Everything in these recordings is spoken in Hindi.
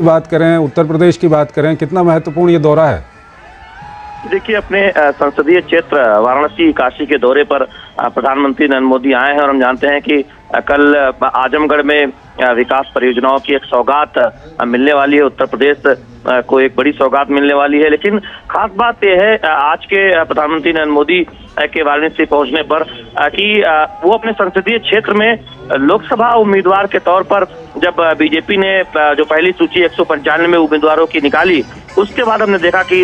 की बात करें, उत्तर प्रदेश की बात करें, कितना महत्वपूर्ण ये दौरा है? देखिए, अपने संसदीय क्षेत्र वाराणसी काशी के दौरे पर प्रधानमंत्री नरेंद्र मोदी आए हैं और हम जानते हैं कि कल आजमगढ़ में विकास परियोजनाओं की एक सौगात मिलने वाली है। उत्तर प्रदेश को एक बड़ी सौगात मिलने वाली है। लेकिन खास बात यह है आज के प्रधानमंत्री नरेंद्र मोदी के वाराणसी पहुंचने पर कि वो अपने संसदीय क्षेत्र में लोकसभा उम्मीदवार के तौर पर, जब बीजेपी ने जो पहली सूची 195 उम्मीदवारों की निकाली, उसके बाद हमने देखा कि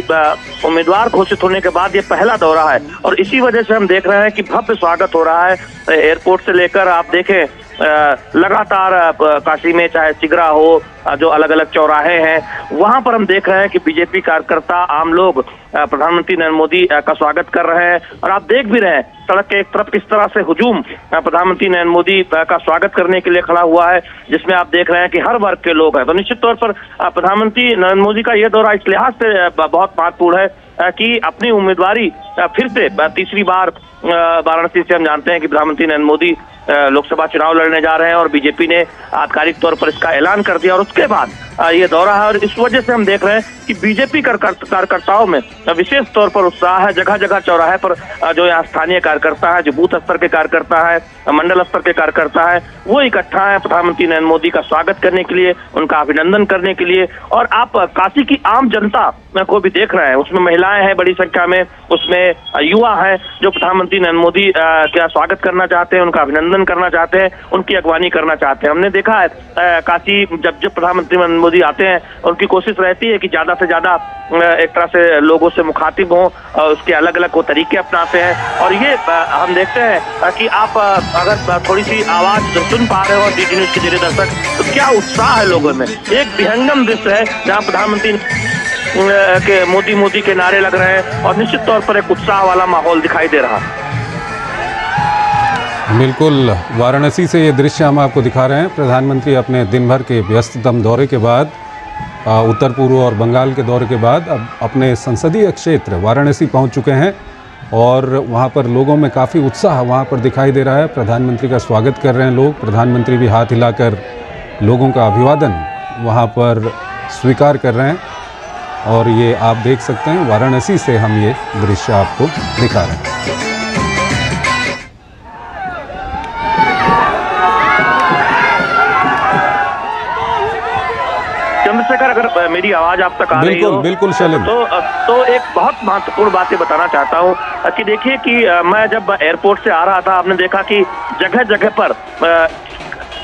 उम्मीदवार घोषित होने के बाद ये पहला दौरा है और इसी वजह से हम देख रहे हैं कि भव्य स्वागत हो रहा है। एयरपोर्ट से लेकर आप देखें लगातार काशी में, चाहे सिगरा हो, जो अलग अलग चौराहे हैं, वहां पर हम देख रहे हैं कि बीजेपी कार्यकर्ता, आम लोग प्रधानमंत्री नरेंद्र मोदी का स्वागत कर रहे हैं। और आप देख भी रहे हैं सड़क के एक तरफ किस तरह से हुजूम प्रधानमंत्री नरेंद्र मोदी का स्वागत करने के लिए खड़ा हुआ है, जिसमें आप देख रहे हैं कि हर वर्ग के लोग हैं। तो निश्चित तौर पर प्रधानमंत्री नरेंद्र मोदी का यह दौरा इस लिहाज से बहुत महत्वपूर्ण है कि अपनी उम्मीदवारी फिर से तीसरी बार वाराणसी से हम जानते हैं कि प्रधानमंत्री नरेंद्र मोदी लोकसभा चुनाव लड़ने जा रहे हैं और बीजेपी ने आधिकारिक तौर पर इसका ऐलान कर दिया और उसके बाद ये दौरा है। और इस वजह से हम देख रहे हैं कि बीजेपी कार्यकर्ताओं में विशेष तौर पर उत्साह है। जगह जगह चौराहे पर जो यहाँ स्थानीय कार्यकर्ता है, जो बूथ स्तर के कार्यकर्ता है, मंडल स्तर के कार्यकर्ता है, वो इकट्ठा है प्रधानमंत्री नरेंद्र मोदी का स्वागत करने के लिए, उनका अभिनंदन करने के लिए। और आप काशी की आम जनता को भी देख रहे हैं, उसमें महिलाएं हैं बड़ी संख्या में, उसमें युवा हैं जो प्रधानमंत्री नरेंद्र मोदी का स्वागत करना चाहते हैं, उनका अभिनंदन करना चाहते हैं, उनकी अगवानी करना चाहते हैं। हमने देखा है काशी जब प्रधानमंत्री नरेंद्र मोदी आते हैं, उनकी कोशिश रहती है कि ज्यादा से ज्यादा एक तरह से लोगों से मुखातिब हों, उसके अलग अलग वो तरीके अपनाते हैं। और ये हम देखते हैं कि आप अगर थोड़ी सी आवाज सुन पा रहे हो डीडी न्यूज के जरिए दर्शक, तो क्या उत्साह है लोगों में। एक विहंगम दृश्य है जहाँ प्रधानमंत्री के मोदी के नारे लग रहे हैं और निश्चित तौर पर एक उत्साह वाला माहौल दिखाई दे रहा है। बिल्कुल, वाराणसी से ये दृश्य हम आपको दिखा रहे हैं। प्रधानमंत्री अपने दिन भर के व्यस्ततम दौरे के बाद, उत्तर पूर्व और बंगाल के दौरे के बाद अब अपने संसदीय क्षेत्र वाराणसी पहुंच चुके हैं और वहां पर लोगों में काफ़ी उत्साह वहां पर दिखाई दे रहा है। प्रधानमंत्री का स्वागत कर रहे हैं लोग, प्रधानमंत्री भी हाथ हिलाकर लोगों का अभिवादन वहां पर स्वीकार कर रहे हैं। और ये आप देख सकते हैं, वाराणसी से हम ये दृश्य आपको दिखा रहे हैं। चंद्रशेखर, अगर मेरी आवाज आप तक आ रही हो, बिल्कुल शैलेंद्र, तो एक बहुत महत्वपूर्ण बात ये बताना चाहता हूँ कि देखिए कि मैं जब एयरपोर्ट से आ रहा था, आपने देखा कि जगह जगह पर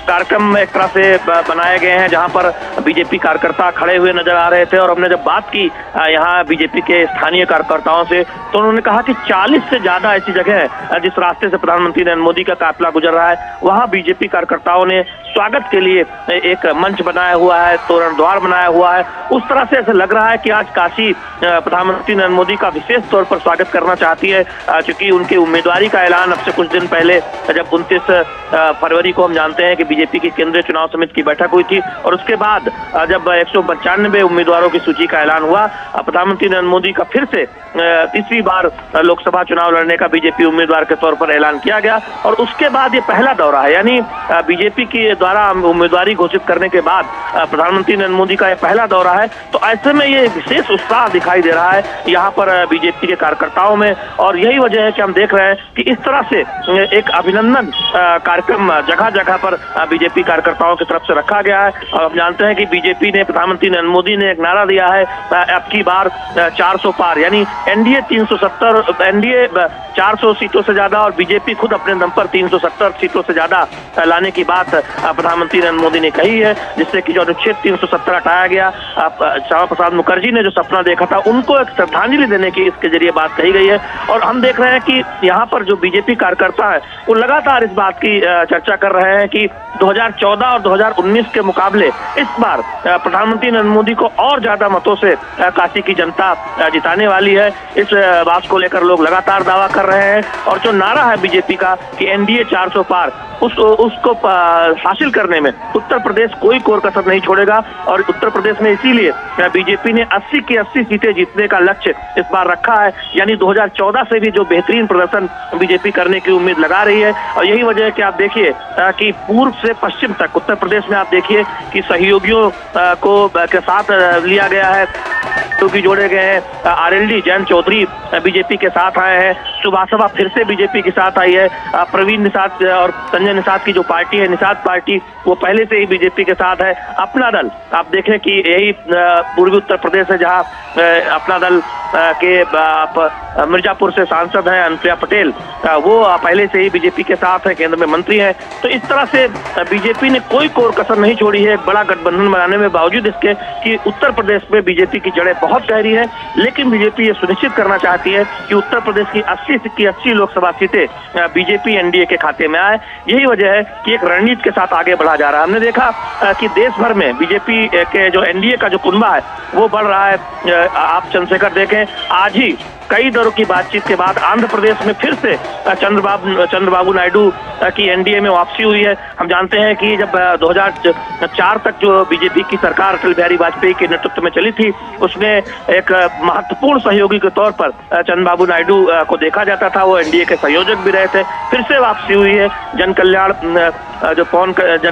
कार्यक्रम एक तरह से बनाए गए हैं जहां पर बीजेपी कार्यकर्ता खड़े हुए नजर आ रहे थे। और हमने जब बात की यहाँ बीजेपी के स्थानीय कार्यकर्ताओं से, तो उन्होंने कहा कि 40 से ज्यादा ऐसी जगह है जिस रास्ते से प्रधानमंत्री नरेंद्र मोदी का काफिला गुजर रहा है, वहां बीजेपी कार्यकर्ताओं ने स्वागत के लिए एक मंच बनाया हुआ है, तोरण द्वार बनाया हुआ है। उस तरह से ऐसा लग रहा है कि आज काशी प्रधानमंत्री नरेंद्र मोदी का विशेष तौर पर स्वागत करना चाहती है, क्योंकि उनकी उम्मीदवारी का ऐलान अब से कुछ दिन पहले, जब 29 फरवरी को हम जानते हैं कि बीजेपी की केंद्रीय चुनाव समिति की बैठक हुई थी और उसके बाद जब 195 उम्मीदवारों की सूची का ऐलान हुआ, प्रधानमंत्री नरेंद्र मोदी का फिर से तीसरी बार लोकसभा चुनाव लड़ने का बीजेपी उम्मीदवार के तौर पर ऐलान किया गया। और उसके बाद ये पहला दौरा है, यानी बीजेपी के द्वारा उम्मीदवारी घोषित करने के बाद प्रधानमंत्री नरेंद्र मोदी का यह पहला दौरा है। तो ऐसे में ये विशेष उत्साह दिखाई दे रहा है यहाँ पर बीजेपी के कार्यकर्ताओं में। और यही वजह है कि हम देख रहे हैं कि इस तरह से एक अभिनंदन कार्यक्रम जगह जगह पर बीजेपी कार्यकर्ताओं की तरफ से रखा गया है। और हम जानते हैं कि बीजेपी ने, प्रधानमंत्री नरेंद्र मोदी ने एक नारा दिया है, अब की बार 400 पार, यानी एनडीए 370, एनडीए 400 सीटों से ज्यादा और बीजेपी खुद अपने दम पर 370 सीटों से ज्यादा लाने की बात प्रधानमंत्री नरेंद्र मोदी ने कही है, जिससे कि जो अनुच्छेद 370 हटाया गया, श्यामा प्रसाद मुखर्जी ने जो सपना देखा था, उनको एक श्रद्धांजलि देने की इसके जरिए बात कही गई है। और हम देख रहे हैं कि यहाँ पर जो बीजेपी कार्यकर्ता है वो लगातार इस बात की चर्चा कर रहे हैं कि 2014 और 2019 के मुकाबले इस बार प्रधानमंत्री नरेंद्र मोदी को और ज्यादा मतों से काशी की जनता जिताने वाली है। इस बात को लेकर लोग लगातार दावा कर रहे हैं। और जो नारा है बीजेपी का कि एनडीए 400 पार, उसको हासिल करने में उत्तर प्रदेश कोई कोर कसर नहीं छोड़ेगा। और उत्तर प्रदेश में इसीलिए बीजेपी ने 80 की 80 सीटें जीतने का लक्ष्य इस बार रखा है, यानी 2014 से भी जो बेहतरीन प्रदर्शन बीजेपी करने की उम्मीद लगा रही है। और यही वजह है कि आप देखिए कि पूर्व से से पश्चिम तक उत्तर प्रदेश में आप देखिए कि सहयोगियों को के साथ लिया गया है, क्योंकि जोड़े गए हैं। आरएलडी जयंत चौधरी बीजेपी के साथ आए हैं, सुभाषवा फिर से बीजेपी के साथ आई है, प्रवीण निषाद और संजय निषाद की जो पार्टी है निषाद पार्टी वो पहले से ही बीजेपी के साथ है। अपना दल आप देखें कि यही पूर्वी उत्तर प्रदेश है जहां अपना दल के मिर्जापुर से सांसद हैं अनुप्रिया पटेल, वो पहले से ही बीजेपी के साथ है, केंद्र में मंत्री हैं। तो इस तरह से बीजेपी ने कोई कोर कसर नहीं छोड़ी है एक बड़ा गठबंधन बनाने में, बावजूद इसके कि उत्तर प्रदेश में बीजेपी की जड़ें बहुत गहरी है। लेकिन बीजेपी ये सुनिश्चित करना चाहती है कि उत्तर प्रदेश की 80 लोकसभा सीटें बीजेपी एनडीए के खाते में आए। यही वजह है कि एक रणनीति के साथ आगे बढ़ा जा रहा है। हमने देखा कि देश भर में बीजेपी के जो एनडीए का जो कुनबा है वो बढ़ रहा है। आप चंद्रशेखर देखें, आज ही कई दौरों की बातचीत के बाद आंध्र प्रदेश में फिर से चंद्रबाबू नायडू की एनडीए में वापसी हुई है। हम जानते हैं कि जब 2004 तक जो बीजेपी की सरकार अटल बिहारी वाजपेयी के नेतृत्व में चली थी, उसमें एक महत्वपूर्ण सहयोगी के तौर पर चंद्रबाबू नायडू को देखा जाता था, वो एनडीए के संयोजक भी रहे थे। फिर से वापसी हुई है। जन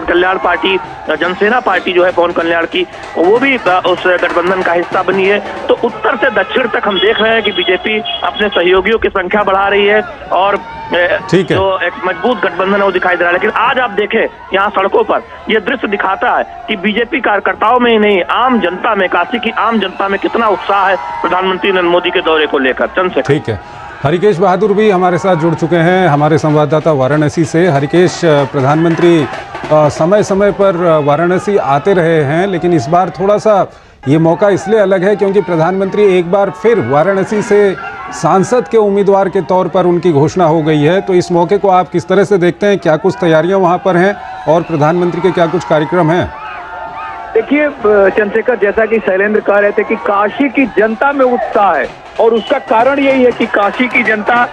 कल्याण पार्टी, जनसेना पार्टी जो है पवन कल्याण की, वो भी उस गठबंधन का हिस्सा बनी है। तो उत्तर से दक्षिण तक हम देख रहे हैं कि बीजेपी अपने सहयोगियों की संख्या बढ़ा रही है और जो एक मजबूत गठबंधन है वो दिखाई दे रहा है। लेकिन आज आप देखें यहाँ सड़कों पर यह दृश्य दिखाता है कि बीजेपी कार्यकर्ताओं में ही नहीं, आम जनता में, काशी की आम जनता में कितना उत्साह है प्रधानमंत्री नरेंद्र मोदी के दौरे को लेकर। चंद्रशेखर, ठीक है। हरिकेश बहादुर भी हमारे साथ जुड़ चुके हैं, हमारे संवाददाता वाराणसी से। हरिकेश, प्रधानमंत्री समय समय पर वाराणसी आते रहे हैं, लेकिन इस बार थोड़ा सा ये मौका इसलिए अलग है क्योंकि प्रधानमंत्री एक बार फिर वाराणसी से सांसद के उम्मीदवार के तौर पर उनकी घोषणा हो गई है। तो इस मौके को आप किस तरह से देखते हैं? क्या कुछ तैयारियां वहां पर हैं और प्रधानमंत्री के क्या कुछ कार्यक्रम हैं? देखिए चंद्रशेखर, जैसा कि शैलेंद्र कह रहे थे कि काशी की जनता में उत्साह है और उसका कारण यही है कि काशी की जनता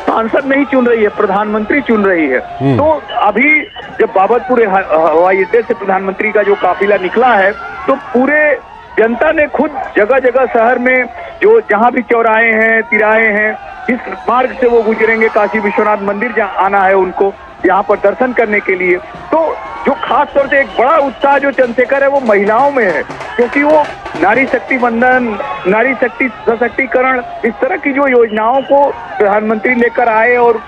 सांसद नहीं चुन रही है, प्रधानमंत्री चुन रही है। तो अभी जब बाबतपुर हवाई अड्डे से प्रधानमंत्री का जो काफिला निकला है तो पूरे जनता ने खुद जगह जगह शहर में जो जहां भी चौराहे हैं, तिराहे हैं, जिस मार्ग से वो गुजरेंगे, काशी विश्वनाथ मंदिर जहाँ आना है उनको, यहाँ पर दर्शन करने के लिए, तो जो खास तौर से एक बड़ा उत्साह जो चंद्रशेखर है वो महिलाओं में है, क्योंकि वो नारी शक्ति बंधन, नारी शक्ति सशक्तिकरण, इस तरह की जो योजनाओं को प्रधानमंत्री लेकर आए और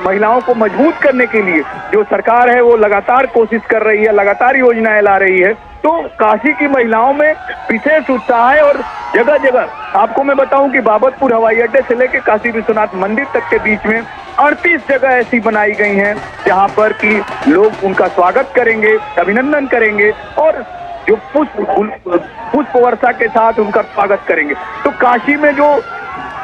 महिलाओं को मजबूत करने के लिए जो सरकार है वो लगातार कोशिश कर रही है, लगातार योजनाएं ला रही है। तो काशी की महिलाओं में विशेष उत्साह है और जगह जगह आपको मैं बताऊं कि बाबतपुर हवाई अड्डे से लेकर काशी विश्वनाथ मंदिर तक के बीच में 38 जगह ऐसी बनाई गई हैं जहां पर कि लोग उनका स्वागत करेंगे, अभिनंदन करेंगे और जो पुष्प वर्षा के साथ उनका स्वागत करेंगे। तो काशी में जो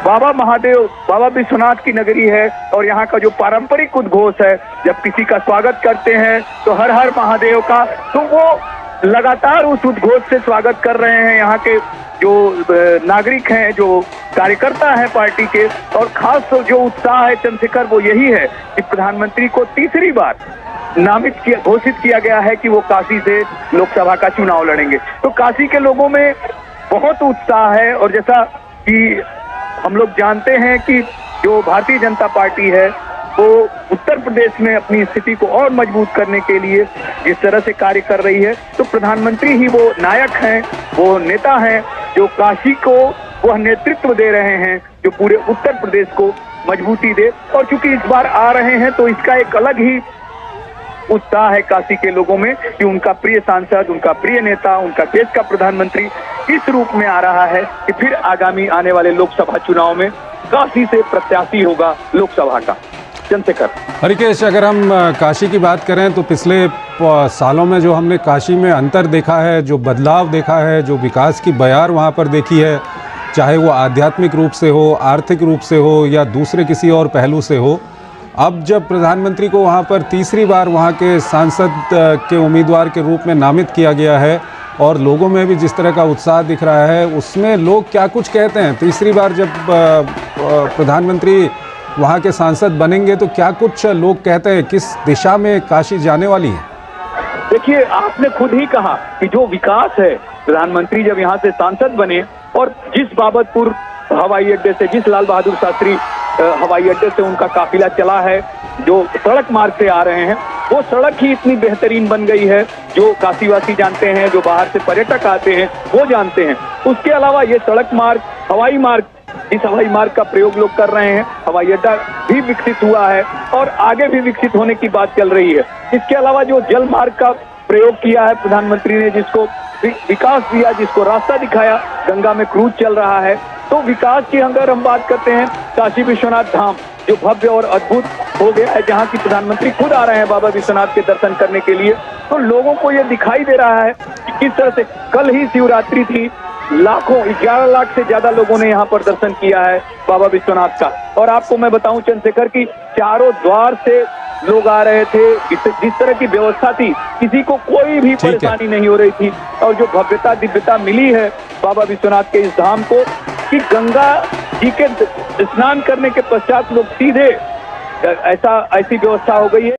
बाबा महादेव, बाबा विश्वनाथ की नगरी है और यहाँ का जो पारंपरिक उद्घोष है, जब किसी का स्वागत करते हैं तो हर हर महादेव का, तो वो लगातार उस उद्घोष से स्वागत कर रहे हैं यहाँ के जो नागरिक हैं, जो कार्यकर्ता हैं पार्टी के। और खास तो जो उत्साह है चंद्रशेखर वो यही है कि प्रधानमंत्री को तीसरी बार घोषित किया गया है कि वो काशी से लोकसभा का चुनाव लड़ेंगे। तो काशी के लोगों में बहुत उत्साह है और जैसा कि हम लोग जानते हैं कि जो भारतीय जनता पार्टी है वो उत्तर प्रदेश में अपनी स्थिति को और मजबूत करने के लिए जिस तरह से कार्य कर रही है, तो प्रधानमंत्री ही वो नायक हैं, वो नेता हैं जो काशी को वह नेतृत्व दे रहे हैं जो पूरे उत्तर प्रदेश को मजबूती दे। और चूंकि इस बार आ रहे हैं तो इसका एक अलग ही उत्साह है काशी के लोगों में कि उनका प्रिय सांसद, उनका प्रिय नेता, उनका देश का प्रधानमंत्री इस रूप में आ रहा है कि फिर आगामी आने वाले लोकसभा चुनाव में काशी से प्रत्याशी होगा लोकसभा का। चंद्रशेखर, हरिकेश, अगर हम काशी की बात करें तो पिछले सालों में जो हमने काशी में अंतर देखा है, जो बदलाव देखा है, जो विकास की बयार वहाँ पर देखी है, चाहे वो आध्यात्मिक रूप से हो, आर्थिक रूप से हो या दूसरे किसी और पहलू से हो, अब जब प्रधानमंत्री को वहाँ पर तीसरी बार वहाँ के सांसद के उम्मीदवार के रूप में नामित किया गया है और लोगों में भी जिस तरह का उत्साह दिख रहा है, उसमें लोग क्या कुछ कहते हैं? तीसरी बार जब प्रधानमंत्री वहाँ के सांसद बनेंगे तो क्या कुछ लोग कहते हैं, किस दिशा में काशी जाने वाली है? देखिए, आपने खुद ही कहा कि जो विकास है, प्रधानमंत्री जब यहाँ से सांसद बने और जिस बाबतपुर हवाई अड्डे से, जिस लाल बहादुर शास्त्री हवाई अड्डे से उनका काफिला चला है, जो सड़क मार्ग से आ रहे हैं, वो सड़क ही इतनी बेहतरीन बन गई है, जो काशीवासी जानते हैं, जो बाहर से पर्यटक आते हैं वो जानते हैं। उसके अलावा ये सड़क मार्ग, हवाई मार्ग, इस हवाई मार्ग का प्रयोग लोग कर रहे हैं, हवाई अड्डा भी विकसित हुआ है और आगे भी विकसित होने की बात चल रही है। इसके अलावा जो जल मार्ग का प्रयोग किया है प्रधानमंत्री ने, जिसको विकास दिया, जिसको रास्ता दिखाया, गंगा में क्रूज चल रहा है। तो विकास की अगर हम बात करते हैं, काशी विश्वनाथ धाम जो भव्य और अद्भुत हो गया है, जहां की प्रधानमंत्री खुद आ रहे हैं बाबा विश्वनाथ के दर्शन करने के लिए, तो लोगों को ये दिखाई दे रहा है कि किस तरह से कल ही शिवरात्रि थी, लाखों 11 लाख से ज्यादा लोगों ने यहाँ पर दर्शन किया है बाबा विश्वनाथ का। और आपको मैं बताऊं चंद्रशेखर की चारों द्वार से लोग आ रहे थे, जिस तरह की व्यवस्था थी, किसी को कोई भी परेशानी नहीं हो रही थी। और जो भव्यता दिव्यता मिली है बाबा विश्वनाथ के इस धाम को, कि गंगा जी के स्नान करने के पश्चात लोग सीधे ऐसी व्यवस्था हो गई है।